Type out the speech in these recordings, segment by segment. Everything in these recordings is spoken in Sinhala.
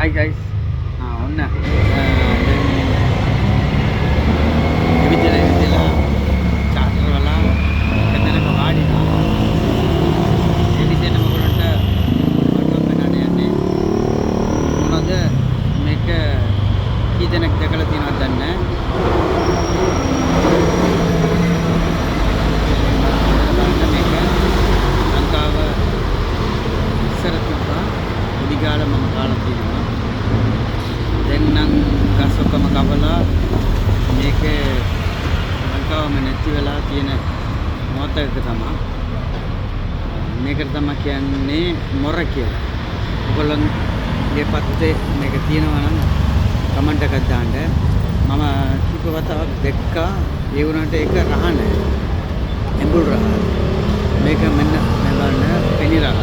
Hi guys, ඔන්න ඉවිදලා චාටර් වල කතරක වාඩිලා ඒ විදිහට මොකලන්ට වඩුවක් ගන්න යන්නේ මොනවද මේක කී දෙනෙක් දැකලා තියෙනවද දන්නේ නැහැ. ලංකාව ඉස්සර තිබ්බා උඩිගාල මම කාලා තියෙනවා. දැන් නම් ගස් ඔක්කොම කපලා මේක ලංකාවම නැති වෙලා තියෙන මොහොතක තමයි මේකට තමයි කියන්නේ මොර කියලා. ඔයගොල්ලන්ගේ පැත්තේ මේක තියෙනවා නම් කමෙන්ට් එකක් දාන්න. මම කීප වතාවක් දැක්කා ඒ වුණාට ඒක රහ නැහැ. එඹුල් රහ. මේක මෙන්න මේ බලන්න පෙනි රහ.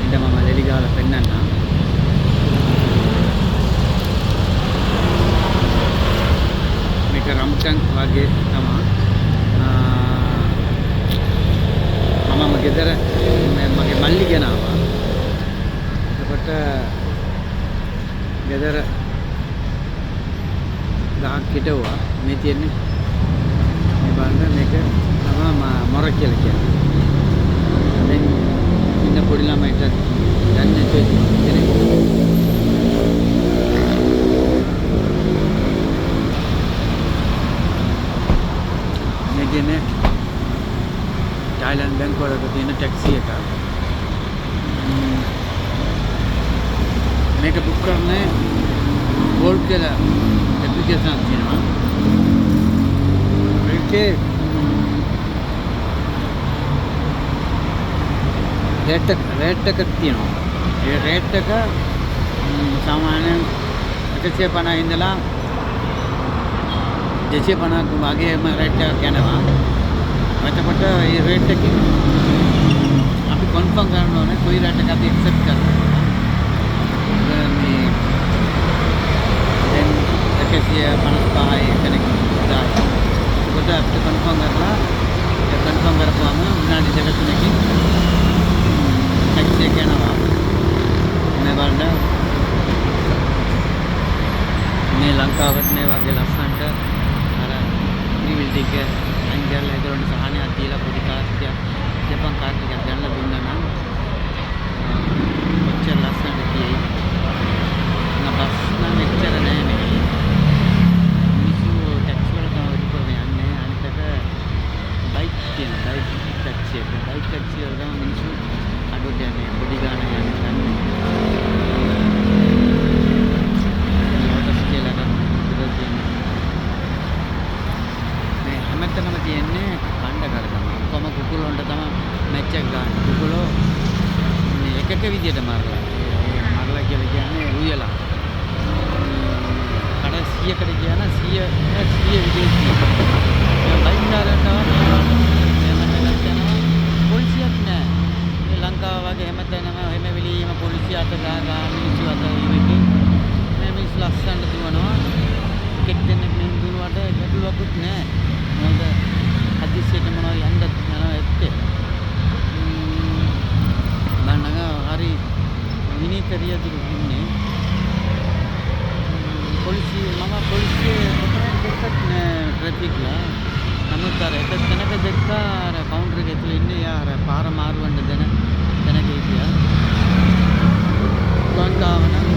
ඉතින් මම ලෙලි ගාලා පෙන්නන්නම්. මේක රම්චන් වගේ තමයි. මම ගෙදර මගේ මල්ලි ගෙනාවා. එතකොට ගෙදර ගහක් හිටවුවා. මේ තියෙන්නේ මේ බලන්න මේක තමයි මොර කියලා කියන්නේ. දැන් ඉන්න පොඩි ළමයිට දන්නේ කෙනෙක් මේකනේ තායිලන්ත බැංකුවක තියෙන ටැක්සි එක. මේක බුක් කරන්නේ Bolt කියලා ඇප්ලිකේෂන් එකක් තියෙනවා. මේකේ රේට් එකක් තියෙනවා. ඒ රේට් එක සාමාන්‍යයෙන් 150 ඉඳලා 250ක් වගේම රේට් එකක් යනවා. එතකොට මේ රේට් එකකින් අපි කන්ෆර්ම් කරන්න ඕනේ කොයි රේට් එක අපි ඇක්සෙප්ට් කරනවා. මේ දැන් 155යි කෙනෙක් දායි. එතකොට අපිට කන්ෆර්ම් කරලා කන්ෆර්m කරපුවාම විනාඩි දෙක තුනකින් ටැක්සි එක යනවා. මේ බලන්න මේ ලංකාවත් මේ වගේ ලස්සනට අර නිවිල්ටික ඇන්ගල් එකකට සහනයක් දීලා පොඩි කාර්යයක් ජපන් කාර්යයක් ගන්නලා දුන්නා නම් කොච්චර ලස්සනද කියයි. නබස් නම් එච්චර නෑ මේ. මිනිස්සු ටැක්සි වල තමයි ඉපදෙ යන්නේ. අනිත් එක බයික් තියෙන බයික් ටැක්සි එක. බයික් ටැක්සි වල තමයි මිනිස්සු අඩුවට යන්නේ. පොඩි ගාණක් යන්නේ. ලෝටස් කියලා ගන්න තියෙන්නේ. මේ හැමතැනම තියෙන්නේ කණ්ඩ කර තමයි. කොම කුකුල වලට තමයි මැච් එක ගන්න. කුකුලෝ මේ එකක විදියට මරලා. මරලා කියලා කියන්නේ උයලා. කඩ 100කට කියන 100 විදියට තියෙනවා. බයික් කාරයන්ට පොලිසියක් නෑ. මේ ලංකාව වගේ හැමතැනම එහෙම වෙලීම පොලිසිය අත ගා මිනිස්සු අත ඉවෙන්නේ. මේ මිනිස්සු ලස්සනට දුවනවා. ටිකට් දෙන්න මෙන් දුවනවට ගැටලුවකුත් නෑ. මොකද හදිස්සියට මොනවා යන්නත් යනවා ඇත්තේ. බණ්ණගා හරි විනීතරිය දුරු ඉන්නේ. පොලිසිය කොතරම් දෙකක් නෑ ට්‍රැෆික්ලා. නමුත් අර එක තැනක දැක්කා අර කවුන්ටර් එක ඇතුලේ ඉන්නේ යා අර පාර මාරුවන්න දෙන තැනක හිටියා. ලංකාව නම්